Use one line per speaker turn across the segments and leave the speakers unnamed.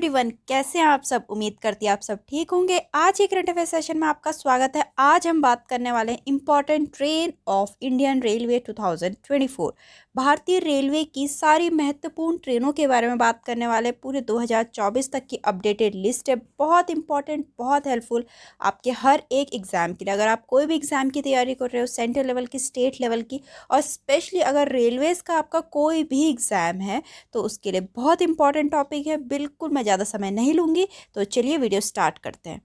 Everyone, कैसे हैं आप सब। उम्मीद करती है आप सब ठीक होंगे। आज एक करंट अफेयर सेशन में आपका स्वागत है। आज हम बात करने वाले हैं important train of Indian railway 2024। भारतीय रेलवे की सारी महत्वपूर्ण ट्रेनों के बारे में बात करने वाले। पूरे 2024 तक की अपडेटेड लिस्ट है। बहुत इंपॉर्टेंट, बहुत हेल्पफुल आपके हर एक एग्जाम के लिए। अगर आप कोई भी एग्जाम की तैयारी कर रहे हो, सेंट्रल लेवल की, स्टेट लेवल की, और स्पेशली अगर रेलवेज का आपका कोई भी एग्जाम है तो उसके लिए बहुत इंपॉर्टेंट टॉपिक है। बिल्कुल मैं ज़्यादा समय नहीं लूँगी, तो चलिए वीडियो स्टार्ट करते हैं।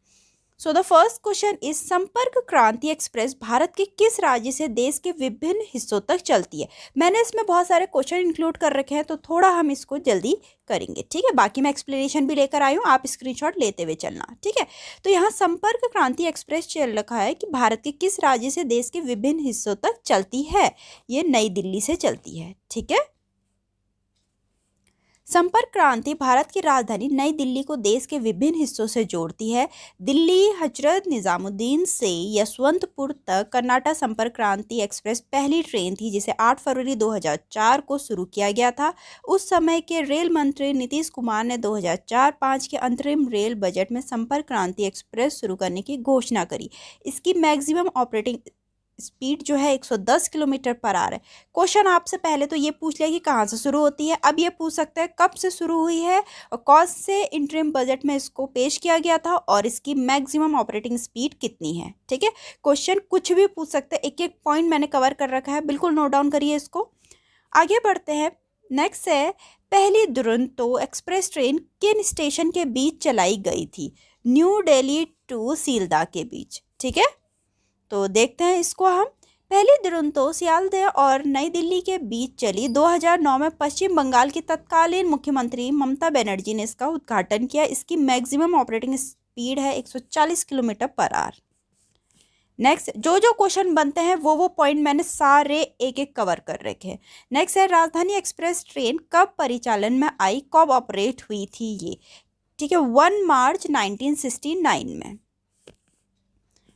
So the first question is, संपर्क क्रांति एक्सप्रेस भारत के किस राज्य से देश के विभिन्न हिस्सों तक चलती है। मैंने इसमें बहुत सारे क्वेश्चन इंक्लूड कर रखे हैं, तो थोड़ा हम इसको जल्दी करेंगे, ठीक है। बाकी मैं एक्सप्लेनेशन भी लेकर आई हूँ, आप स्क्रीनशॉट लेते हुए चलना, ठीक है। तो यहाँ संपर्क क्रांति एक्सप्रेस चल रखा है कि भारत के किस राज्य से देश के विभिन्न हिस्सों तक चलती है। ये नई दिल्ली से चलती है, ठीक है। संपर्क क्रांति भारत की राजधानी नई दिल्ली को देश के विभिन्न हिस्सों से जोड़ती है। दिल्ली हजरत निजामुद्दीन से यशवंतपुर तक कर्नाटक संपर्क क्रांति एक्सप्रेस पहली ट्रेन थी, जिसे 8 फरवरी 2004 को शुरू किया गया था। उस समय के रेल मंत्री नीतीश कुमार ने 2004-05 के अंतरिम रेल बजट में संपर्क क्रांति एक्सप्रेस शुरू करने की घोषणा करी। इसकी मैक्सिमम ऑपरेटिंग स्पीड जो है 110 किलोमीटर पर आवर है। क्वेश्चन आपसे पहले तो ये पूछ लिया कि कहाँ से शुरू होती है। अब ये पूछ सकते हैं कब से शुरू हुई है और कौन से इंटरिम बजट में इसको पेश किया गया था और इसकी मैक्सिमम ऑपरेटिंग स्पीड कितनी है, ठीक है। क्वेश्चन कुछ भी पूछ सकते हैं। एक एक पॉइंट मैंने कवर कर रखा है, बिल्कुल नोट डाउन करिए इसको। आगे बढ़ते हैं। नेक्स्ट है, पहली दुरंतो एक्सप्रेस ट्रेन किन स्टेशन के बीच चलाई गई थी। न्यू दिल्ली टू सीलदा के बीच, ठीक है। तो देखते हैं इसको हम। पहली दुरंतो सियालदह और नई दिल्ली के बीच चली। 2009 में पश्चिम बंगाल की तत्कालीन मुख्यमंत्री ममता बनर्जी ने इसका उद्घाटन किया। इसकी मैक्सिमम ऑपरेटिंग स्पीड है 140 किलोमीटर पर आवर। नेक्स्ट, जो जो क्वेश्चन बनते हैं वो पॉइंट मैंने सारे एक एक कवर कर रखे हैं। नेक्स्ट है, राजधानी एक्सप्रेस ट्रेन कब परिचालन में आई, कब ऑपरेट हुई थी ये, ठीक है। 1 मार्च 1969 में।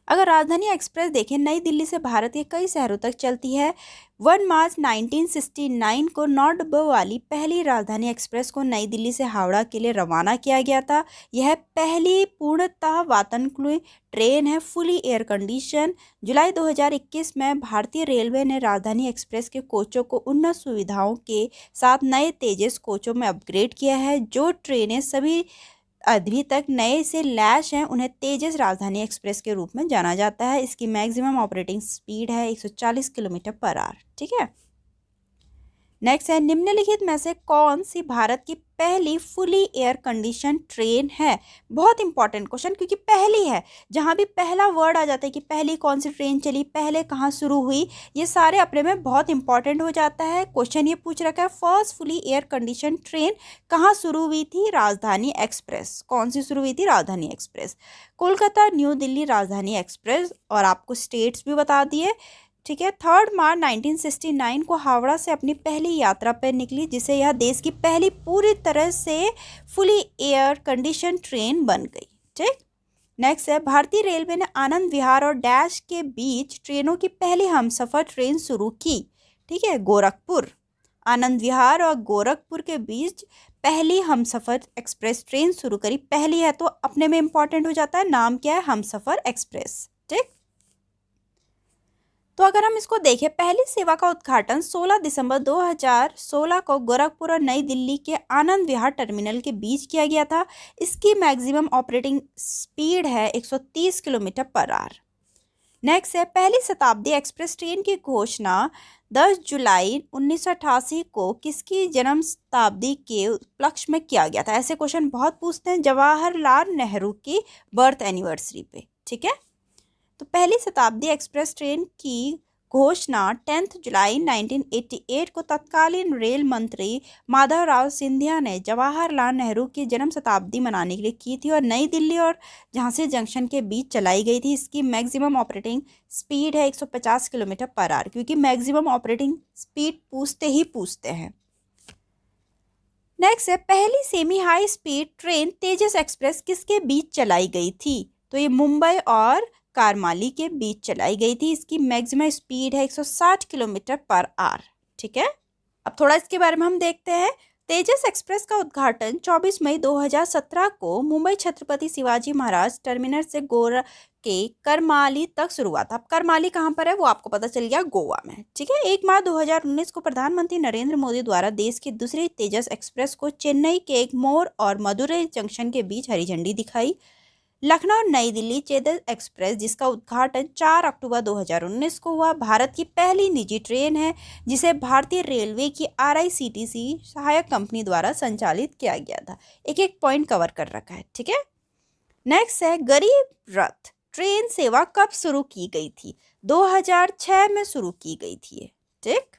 अगर राजधानी एक्सप्रेस देखें, नई दिल्ली से भारत के कई शहरों तक चलती है। 1 मार्च 1969 को नौ डिब्बों वाली पहली राजधानी एक्सप्रेस को नई दिल्ली से हावड़ा के लिए रवाना किया गया था। यह पहली पूर्णतः वातानुकूलित ट्रेन है, फुली एयर कंडीशन। जुलाई 2021 में भारतीय रेलवे ने राजधानी एक्सप्रेस के कोचों को उन्नत सुविधाओं के साथ नए तेजस कोचों में अपग्रेड किया है। जो ट्रेनें सभी अभी तक नए से लैश हैं, उन्हें तेजस राजधानी एक्सप्रेस के रूप में जाना जाता है। इसकी मैक्सिमम ऑपरेटिंग स्पीड है 140 किलोमीटर पर आवर, ठीक है। नेक्स्ट है, निम्नलिखित में से कौन सी भारत की पहली फुली एयर कंडीशन ट्रेन है। बहुत इंपॉर्टेंट क्वेश्चन, क्योंकि पहली है। जहां भी पहला वर्ड आ जाता है कि पहली कौन सी ट्रेन चली, पहले कहाँ शुरू हुई, ये सारे अपने में बहुत इंपॉर्टेंट हो जाता है। क्वेश्चन ये पूछ रखा है, first fully air condition train कहाँ शुरू हुई थी। राजधानी एक्सप्रेस। कौन सी शुरू हुई थी, राजधानी एक्सप्रेस। कोलकाता न्यू दिल्ली राजधानी एक्सप्रेस। और आपको स्टेट्स भी बता दिए, ठीक है। 3 मार्च 1969 को हावड़ा से अपनी पहली यात्रा पर निकली, जिसे यह देश की पहली पूरी तरह से फुली एयर कंडीशन ट्रेन बन गई, ठीक। नेक्स्ट है, भारतीय रेलवे ने आनंद विहार और डैश के बीच ट्रेनों की पहली हमसफर ट्रेन शुरू की, ठीक है। गोरखपुर, आनंद विहार और गोरखपुर के बीच पहली हमसफर एक्सप्रेस ट्रेन शुरू करी। पहली है तो अपने में इंपॉर्टेंट हो जाता है, नाम क्या है, हमसफर एक्सप्रेस, ठीक। तो अगर हम इसको देखें, पहली सेवा का उद्घाटन 16 दिसंबर 2016 को गोरखपुर और नई दिल्ली के आनंद विहार टर्मिनल के बीच किया गया था। इसकी मैक्सिमम ऑपरेटिंग स्पीड है 130 किलोमीटर पर आवर। नेक्स्ट है, पहली शताब्दी एक्सप्रेस ट्रेन की घोषणा 10 जुलाई 1988 को किसकी जन्म शताब्दी के उपलक्ष्य में किया गया था। ऐसे क्वेश्चन बहुत पूछते हैं, जवाहरलाल नेहरू की बर्थ एनिवर्सरी पे, ठीक है। तो पहली शताब्दी एक्सप्रेस ट्रेन की घोषणा 10 जुलाई 1988 को तत्कालीन रेल मंत्री माधवराव सिंधिया ने जवाहरलाल नेहरू की जन्म शताब्दी मनाने के लिए की थी और नई दिल्ली और झांसी जंक्शन के बीच चलाई गई थी। इसकी मैक्सिमम ऑपरेटिंग स्पीड है 150 किलोमीटर पर आवर, क्योंकि मैक्सिमम ऑपरेटिंग स्पीड पूछते हैं। नेक्स्ट है, पहली सेमी हाई स्पीड ट्रेन तेजस एक्सप्रेस किसके बीच चलाई गई थी। तो ये मुंबई और कारमाली के बीच चलाई गई थी। इसकी मैक्सिमम स्पीड है 160 किलोमीटर पर आवर, ठीक है। अब थोड़ा इसके बारे में हम देखते हैं। तेजस एक्सप्रेस का उद्घाटन 24 मई 2017 को मुंबई छत्रपति शिवाजी महाराज टर्मिनस से गोरा के करमाली तक शुरू हुआ था। अब करमाली कहाँ पर है वो आपको पता चल गया, गोवा में। ठीक है। 1 मार्च 2019 को प्रधानमंत्री नरेंद्र मोदी द्वारा देश की दूसरी तेजस एक्सप्रेस को चेन्नई के एगमोर और मदुरई जंक्शन के बीच हरी झंडी दिखाई। लखनऊ नई दिल्ली तेजस एक्सप्रेस, जिसका उद्घाटन 4 अक्टूबर 2019 को हुआ, भारत की पहली निजी ट्रेन है जिसे भारतीय रेलवे की RICTC सहायक कंपनी द्वारा संचालित किया गया था। एक एक पॉइंट कवर कर रखा है। ठीक है। नेक्स्ट है गरीब रथ ट्रेन सेवा कब शुरू की गई थी? 2006 में शुरू की गई थी। ठीक।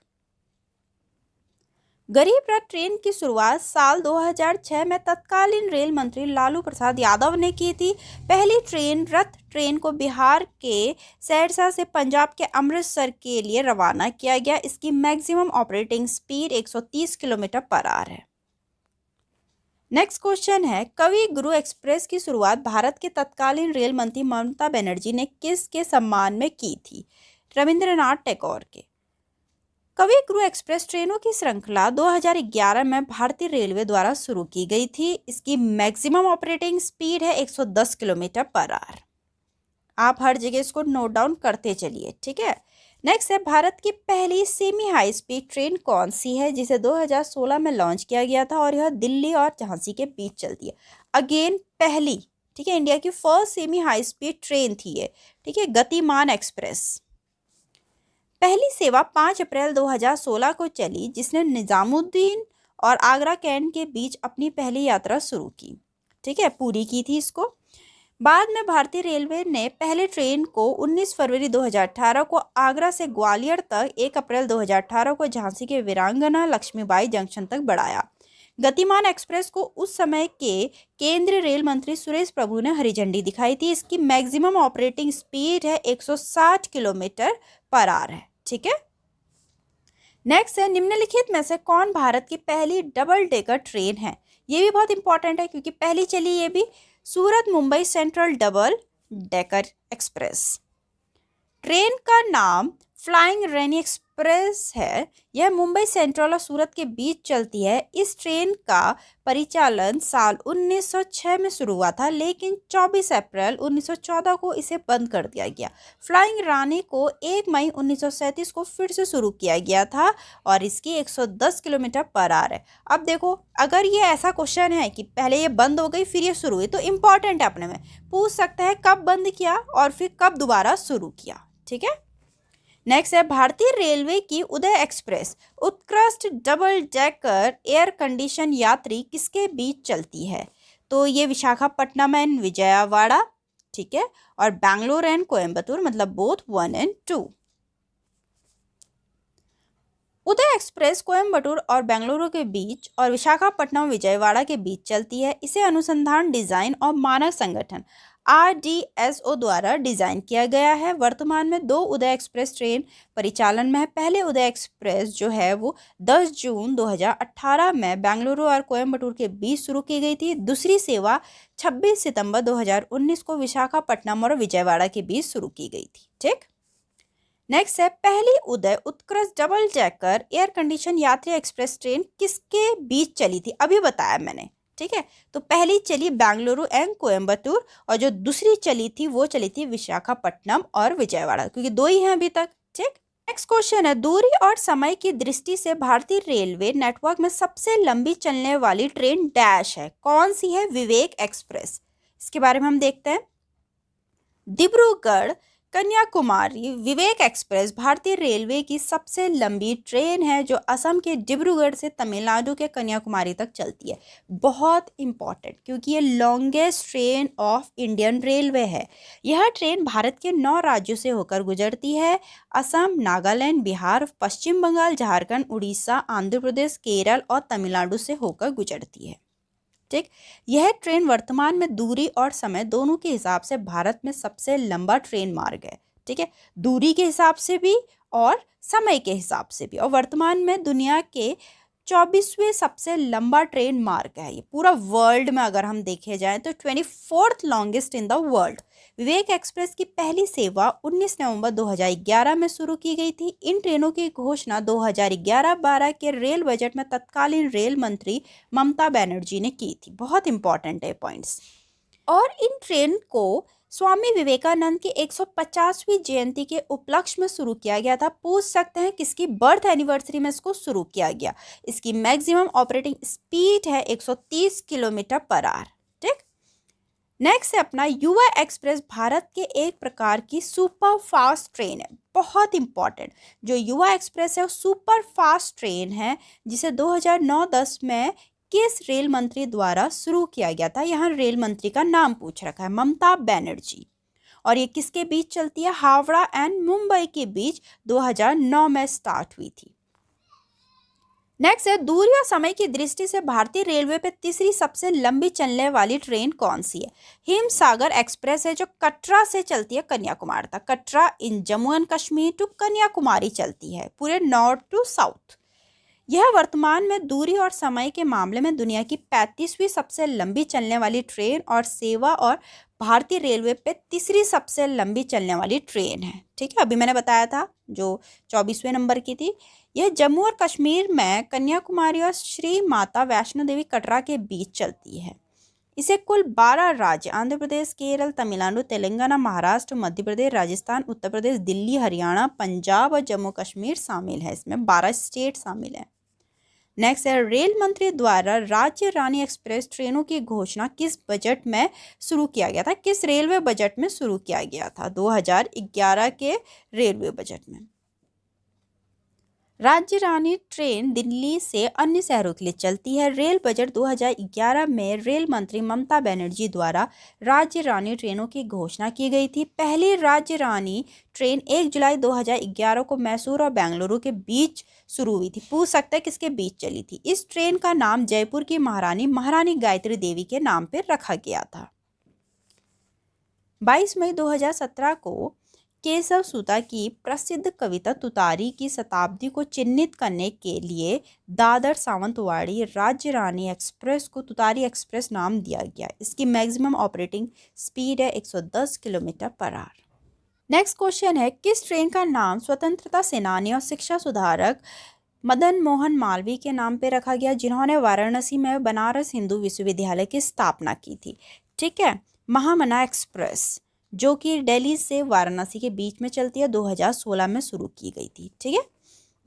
गरीब रथ ट्रेन की शुरुआत साल 2006 में तत्कालीन रेल मंत्री लालू प्रसाद यादव ने की थी। पहली रथ ट्रेन को बिहार के सहरसा से पंजाब के अमृतसर के लिए रवाना किया गया। इसकी maximum operating speed 130 kilometre per hour है। नेक्स्ट क्वेश्चन है कवि गुरु एक्सप्रेस की शुरुआत भारत के तत्कालीन रेल मंत्री ममता बनर्जी ने किसके सम्मान में की थी? रविंद्रनाथ टैगोर के। कवि गुरु एक्सप्रेस ट्रेनों की श्रृंखला 2011 में भारतीय रेलवे द्वारा शुरू की गई थी। इसकी मैक्सिमम ऑपरेटिंग स्पीड है 110 किलोमीटर पर आवर। आप हर जगह इसको नोट डाउन करते चलिए। ठीक है। नेक्स्ट है भारत की पहली सेमी हाई स्पीड ट्रेन कौन सी है, जिसे 2016 में लॉन्च किया गया था और यह दिल्ली और झांसी के बीच चलती है। अगेन पहली, ठीक है, इंडिया की first semi high speed train थी ये। ठीक है। गतिमान एक्सप्रेस। पहली सेवा 5 अप्रैल 2016 को चली, जिसने निजामुद्दीन और आगरा कैंट के बीच अपनी पहली यात्रा शुरू की। ठीक है, पूरी की थी इसको। बाद में भारतीय रेलवे ने पहले ट्रेन को 19 फरवरी 2018 को आगरा से ग्वालियर तक, 1 अप्रैल 2018 को झांसी के वीरांगना लक्ष्मीबाई जंक्शन तक बढ़ाया। गतिमान एक्सप्रेस को उस समय के केंद्रीय रेल मंत्री सुरेश प्रभु ने हरी झंडी दिखाई थी। इसकी मैक्सिमम ऑपरेटिंग स्पीड है 160 किलोमीटर पर आवर है। ठीक है। नेक्स्ट है निम्नलिखित में से कौन भारत की पहली डबल डेकर ट्रेन है? ये भी बहुत इंपॉर्टेंट है क्योंकि पहली चली ये भी, Surat Mumbai central double decker express. Train का नाम फ्लाइंग रानी एक्सप्रेस है। यह मुंबई सेंट्रल और सूरत के बीच चलती है। इस ट्रेन का परिचालन साल 1906 में शुरू हुआ था, लेकिन 24 अप्रैल 1914 को इसे बंद कर दिया गया। फ्लाइंग रानी को 1 मई 1937 को फिर से शुरू किया गया था और इसकी 110 किलोमीटर पर आवर है। अब देखो, अगर ये ऐसा क्वेश्चन है कि पहले ये बंद हो गई फिर ये शुरू हुई, तो इम्पॉर्टेंट है, अपने में पूछ सकता है कब बंद किया और फिर कब दोबारा शुरू किया। ठीक है। नेक्स्ट है भारतीय रेलवे की उदय एक्सप्रेस उत्कृष्ट डबल डेकर एयर कंडीशन यात्री किसके बीच चलती है? तो ये विशाखापट्टनम एंड विजयवाड़ा, ठीक है, और बैंगलोर एंड कोयम्बतूर, मतलब बोथ 1 और 2। उदय एक्सप्रेस कोयम्बटूर और बेंगलुरु के बीच और विशाखापट्टनम विजयवाड़ा के बीच चलती है। इसे अनुसंधान, डिजाइन और मानक संगठन RDSO द्वारा डिजाइन किया गया है। वर्तमान में 2 उदय एक्सप्रेस ट्रेन परिचालन में है। पहले उदय एक्सप्रेस जो है वो 10 जून 2018 में बेंगलुरु और कोयम्बटूर के बीच शुरू की गई थी। दूसरी सेवा 26 सितंबर 2019 को विशाखापट्टनम और विजयवाड़ा के बीच शुरू की गई थी। ठीक। नेक्स्ट है पहली उदय उत्कृष्ट डबल डेकर एयर कंडीशन यात्री एक्सप्रेस ट्रेन किसके बीच चली थी? अभी बताया मैंने। ठीक है, तो पहली चली बेंगलुरु एंड कोयम्बटूर और जो दूसरी चली थी वो चली थी विशाखापट्टनम और विजयवाड़ा, क्योंकि 2 ही हैं अभी तक। ठीक। नेक्स्ट क्वेश्चन है दूरी और समय की दृष्टि से भारतीय रेलवे नेटवर्क में सबसे लंबी चलने वाली ट्रेन डैश है, कौन सी है? विवेक एक्सप्रेस। इसके बारे में हम देखते हैं। डिब्रूगढ़ कन्याकुमारी विवेक एक्सप्रेस भारतीय रेलवे की सबसे लंबी ट्रेन है, जो असम के डिब्रूगढ़ से तमिलनाडु के कन्याकुमारी तक चलती है। बहुत इंपॉर्टेंट, क्योंकि ये longest train of Indian railway है। यह ट्रेन भारत के 9 राज्यों से होकर गुजरती है। असम, नागालैंड, बिहार, पश्चिम बंगाल, झारखंड, उड़ीसा, आंध्र प्रदेश, केरल और तमिलनाडु से होकर गुजरती है। ठीक। यह ट्रेन वर्तमान में दूरी और समय दोनों के हिसाब से भारत में सबसे लंबा ट्रेन मार्ग है। ठीक है, दूरी के हिसाब से भी और समय के हिसाब से भी, और वर्तमान में दुनिया के 24वें सबसे लंबा ट्रेन मार्ग है। ये पूरा वर्ल्ड में अगर हम देखे जाए तो 24th longest in the world. Vivek express की पहली सेवा 19 नवंबर 2011 में शुरू की गई थी। इन ट्रेनों की घोषणा 2011-12 के रेल बजट में तत्कालीन रेल मंत्री ममता बनर्जी ने की थी। बहुत इंपॉर्टेंट है पॉइंट्स। और इन ट्रेन को स्वामी विवेकानंद की 150वीं जयंती के उपलक्ष्य में शुरू किया गया था। पूछ सकते हैं किसकी बर्थ एनिवर्सरी में इसको शुरू किया गया। इसकी मैक्सिमम ऑपरेटिंग स्पीड है 130 किलोमीटर पर आवर। ठीक, नेक्स्ट है अपना युवा एक्सप्रेस। भारत के एक प्रकार की सुपर फास्ट ट्रेन है, बहुत इंपॉर्टेंट। जो युवा एक्सप्रेस है वो सुपर फास्ट ट्रेन है, जिसे 2009-10 में किस रेल मंत्री द्वारा शुरू किया गया था। यहाँ रेल मंत्री का नाम पूछ रखा है, ममता बनर्जी। और ये किसके बीच चलती है, हावड़ा एंड मुंबई के बीच 2009 में स्टार्ट हुई थी। नेक्स्ट है दूरी और समय की दृष्टि से भारतीय रेलवे पे तीसरी सबसे लंबी चलने वाली ट्रेन कौन सी है। हिमसागर एक्सप्रेस है, जो कटरा से चलती है कन्याकुमारी तक। कटरा इन जम्मू एंड कश्मीर टू कन्याकुमारी चलती है, पूरे नॉर्थ टू साउथ। यह वर्तमान में दूरी और समय के मामले में दुनिया की 35वीं सबसे लंबी चलने वाली ट्रेन और सेवा और भारतीय रेलवे पे तीसरी सबसे लंबी चलने वाली ट्रेन है। ठीक है, अभी मैंने बताया था जो 24वें नंबर की थी। यह जम्मू और कश्मीर में कन्याकुमारी और श्री माता वैष्णो देवी कटरा के बीच चलती है। इसे कुल 12 राज्य आंध्र प्रदेश, केरल, तमिलनाडु, तेलंगाना, महाराष्ट्र, मध्य प्रदेश, राजस्थान, उत्तर प्रदेश, दिल्ली, हरियाणा, पंजाब और जम्मू कश्मीर शामिल है। इसमें 12 स्टेट शामिल है। नेक्स्ट है रेल मंत्री द्वारा राज्य रानी एक्सप्रेस ट्रेनों की घोषणा किस बजट में शुरू किया गया था। किस रेलवे बजट में शुरू किया गया था, 2011 के रेलवे बजट में। राज्य रानी ट्रेन दिल्ली से अन्य शहरों के लिए चलती है। रेल बजट 2011 में रेल मंत्री ममता बनर्जी द्वारा राज्य रानी ट्रेनों की घोषणा की गई थी। पहली राज्य रानी ट्रेन 1 जुलाई 2011 को मैसूर और बेंगलुरु के बीच शुरू हुई थी। पूछ सकते हैं किसके बीच चली थी। इस ट्रेन का नाम जयपुर की महारानी गायत्री देवी के नाम पर रखा गया था। 22 मई 2017 को केशव सूता की प्रसिद्ध कविता तुतारी की शताब्दी को चिन्हित करने के लिए दादर सावंतवाड़ी राज्य रानी एक्सप्रेस को तुतारी एक्सप्रेस नाम दिया गया। इसकी मैक्सिमम ऑपरेटिंग स्पीड है 110 kilometre per hour. Next question है किस ट्रेन का नाम स्वतंत्रता सेनानी और शिक्षा सुधारक मदन मोहन मालवीय के नाम पे रखा गया, जिन्होंने वाराणसी में बनारस हिंदू विश्वविद्यालय की स्थापना की थी। ठीक है, महामना एक्सप्रेस जो कि दिल्ली से वाराणसी के बीच में चलती है, 2016 में शुरू की गई थी। ठीक है,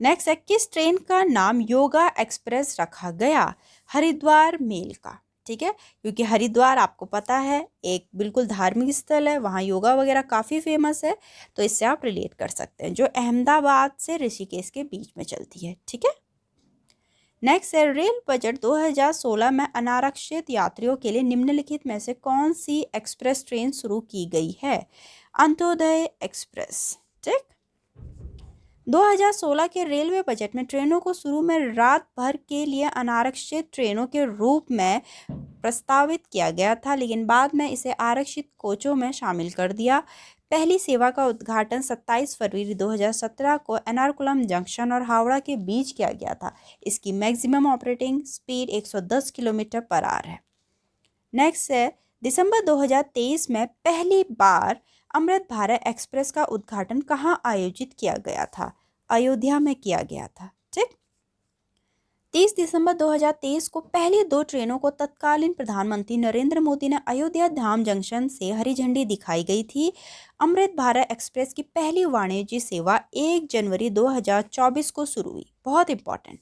नेक्स्ट है किस ट्रेन का नाम योगा एक्सप्रेस रखा गया, हरिद्वार मेल का। ठीक है, क्योंकि हरिद्वार आपको पता है एक बिल्कुल धार्मिक स्थल है, वहाँ योगा वगैरह काफ़ी फेमस है, तो इससे आप रिलेट कर सकते हैं, जो अहमदाबाद से ऋषिकेश के बीच में चलती है। ठीक है, नेक्स्ट है रेल बजट 2016 में अनारक्षित यात्रियों के लिए निम्नलिखित में से कौन सी एक्सप्रेस ट्रेन शुरू की गई है, अंत्योदय एक्सप्रेस। ठीक, 2016 के रेलवे बजट में ट्रेनों को शुरू में रात भर के लिए अनारक्षित ट्रेनों के रूप में प्रस्तावित किया गया था, लेकिन बाद में इसे आरक्षित कोचों में शामिल कर दिया। पहली सेवा का उद्घाटन 27 फरवरी 2017 को एर्नाकुलम जंक्शन और हावड़ा के बीच किया गया था। इसकी maximum operating speed 110 kilometre per hour है। नेक्स्ट है दिसंबर 2023 में पहली बार अमृत भारत एक्सप्रेस का उद्घाटन कहाँ आयोजित किया गया था, अयोध्या में किया गया था। ठीक, 30 दिसंबर 2023 को पहली 2 ट्रेनों को तत्कालीन प्रधानमंत्री नरेंद्र मोदी ने अयोध्या धाम जंक्शन से हरी झंडी दिखाई गई थी। अमृत भारत एक्सप्रेस की पहली वाणिज्यिक सेवा 1 जनवरी 2024 को शुरू हुई। बहुत इंपॉर्टेंट।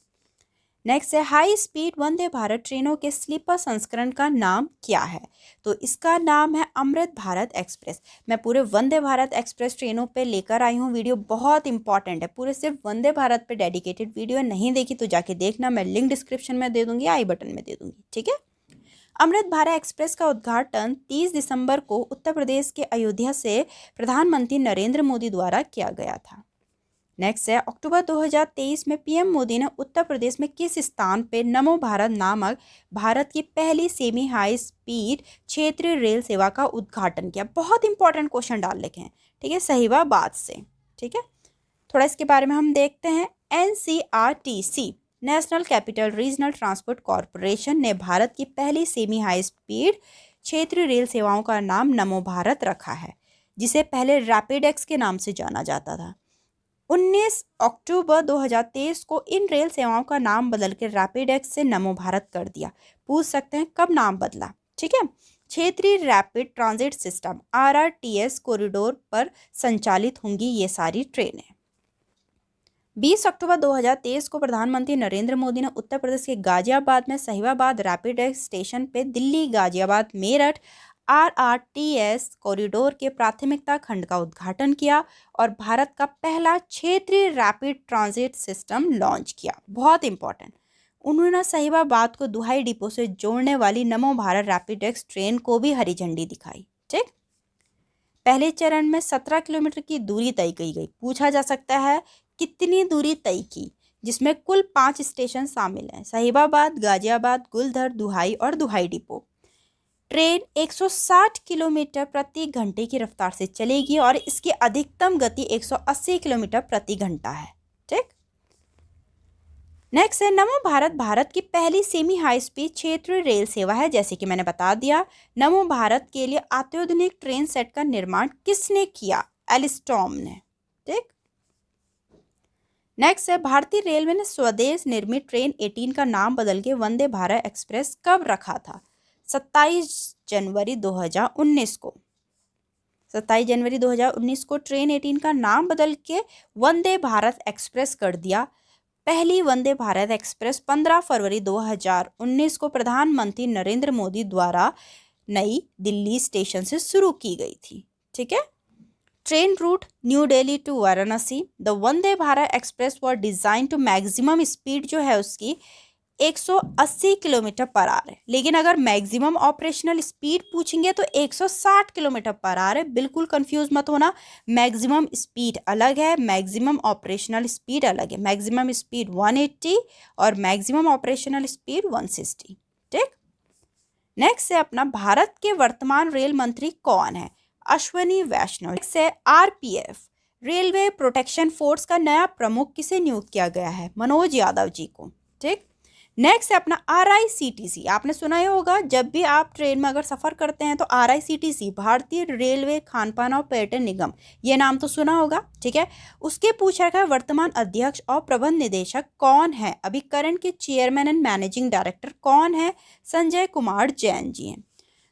नेक्स्ट है हाई स्पीड वंदे भारत ट्रेनों के स्लीपर संस्करण का नाम क्या है, तो इसका नाम है अमृत भारत एक्सप्रेस। मैं पूरे वंदे भारत एक्सप्रेस ट्रेनों पे लेकर आई हूँ वीडियो, बहुत इंपॉर्टेंट है, पूरे सिर्फ वंदे भारत पे डेडिकेटेड वीडियो। नहीं देखी तो जाके देखना, मैं लिंक डिस्क्रिप्शन में दे दूंगी, आई बटन में दे दूंगी। ठीक है, अमृत भारत एक्सप्रेस का उद्घाटन 30 दिसंबर को उत्तर प्रदेश के अयोध्या से प्रधानमंत्री नरेंद्र मोदी द्वारा किया गया था। नेक्स्ट है अक्टूबर 2023 में पीएम मोदी ने उत्तर प्रदेश में किस स्थान पे नमो भारत नामक भारत की पहली सेमी हाई स्पीड क्षेत्रीय रेल सेवा का उद्घाटन किया। बहुत इंपॉर्टेंट क्वेश्चन डाल रखे हैं। ठीक है, सहीवाबाद से। ठीक है, थोड़ा इसके बारे में हम देखते हैं। NCRTC national capital regional transport corporation ने भारत की पहली सेमी हाई स्पीड क्षेत्रीय रेल सेवाओं का नाम नमो भारत रखा है, जिसे पहले रैपिडेक्स के नाम से जाना जाता था। 19 अक्टूबर 2023 को इन रेल सेवाओं का नाम बदलकर रैपिडेक्स से नमो भारत कर दिया। पूछ सकते हैं कब नाम बदला, ठीक है। क्षेत्रीय rapid transit system RRTS corridor पर संचालित होंगी ये सारी ट्रेनें। 20 अक्टूबर 2023 को प्रधानमंत्री नरेंद्र मोदी ने उत्तर प्रदेश के गाजियाबाद में साहिबाबाद रैपिडेक्स स्टेशन पे दिल्ली गाजियाबाद मेरठ RRTS कॉरिडोर के प्राथमिकता खंड का उद्घाटन किया और भारत का पहला क्षेत्रीय रैपिड ट्रांजिट सिस्टम लॉन्च किया। बहुत इंपॉर्टेंट, उन्होंने साहिबाबाद को दुहाई डिपो से जोड़ने वाली नमो भारत रैपिडेक्स ट्रेन को भी हरी झंडी दिखाई, ठीक। पहले चरण में 17 किलोमीटर की दूरी तय की गई। पूछा जा सकता है कितनी दूरी तय की, जिसमें कुल 5 स्टेशन शामिल हैं, साहिबाबाद, गाजियाबाद, गुलधर, दुहाई और दुहाई डिपो। ट्रेन 160 किलोमीटर प्रति घंटे की रफ्तार से चलेगी और इसकी अधिकतम गति 180 किलोमीटर प्रति घंटा है, ठीक। नेक्स्ट है नमो भारत भारत की पहली सेमी हाई स्पीड क्षेत्रीय रेल सेवा है। जैसे कि मैंने बता दिया, नमो भारत के लिए अत्याधुनिक ट्रेन सेट का निर्माण किसने किया? एल्स्टॉम ने, ठीक। नेक्स्ट है भारतीय रेलवे ने स्वदेश निर्मित ट्रेन 18 का नाम बदल के वंदे भारत एक्सप्रेस कब रखा था? 27 जनवरी 2019 को। 27 जनवरी 2019 को ट्रेन 18 का नाम बदल के वंदे भारत एक्सप्रेस कर दिया। पहली वंदे भारत एक्सप्रेस 15 फरवरी 2019 को प्रधानमंत्री नरेंद्र मोदी द्वारा नई दिल्ली स्टेशन से शुरू की गई थी, ठीक है। Train route New Delhi to Varanasi. The Vande Bharat express was design to maximum speed जो है उसकी 180 किलोमीटर पर आवर है, लेकिन अगर मैक्सिमम ऑपरेशनल स्पीड पूछेंगे तो 160 किलोमीटर पर आवर है। बिल्कुल कंफ्यूज मत होना, मैक्सिमम स्पीड अलग है, मैक्सिमम ऑपरेशनल स्पीड अलग है। मैक्सिमम स्पीड 180 और मैक्सिमम ऑपरेशनल स्पीड 160, ठीक। नेक्स्ट है अपना भारत के वर्तमान रेल मंत्री कौन है? अश्विनी वैष्णव। नेक्स्ट है RPF रेलवे प्रोटेक्शन फोर्स का नया प्रमुख किसे नियुक्त किया गया है? मनोज यादव जी को, ठीक। नेक्स्ट है अपना RICTC। आपने सुना ही होगा, जब भी आप ट्रेन में अगर सफ़र करते हैं तो RICTC भारतीय रेलवे खानपान और पर्यटन निगम, ये नाम तो सुना होगा, ठीक है। उसके पूछा गया वर्तमान अध्यक्ष और प्रबंध निदेशक कौन है? अभी करंट के चेयरमैन एंड मैनेजिंग डायरेक्टर कौन है? संजय कुमार जैन जी हैं।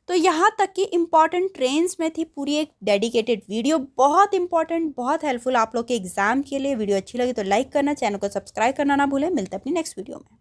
तो यहाँ तक कि इम्पॉर्टेंट ट्रेन्स में थी पूरी एक डेडिकेटेड वीडियो, बहुत इंपॉर्टेंट, बहुत हेल्पफुल आप लोग के एग्जाम के लिए। वीडियो अच्छी लगी तो लाइक करना, चैनल को सब्सक्राइब करना ना भूलें। मिलते हैं अपनी नेक्स्ट वीडियो में।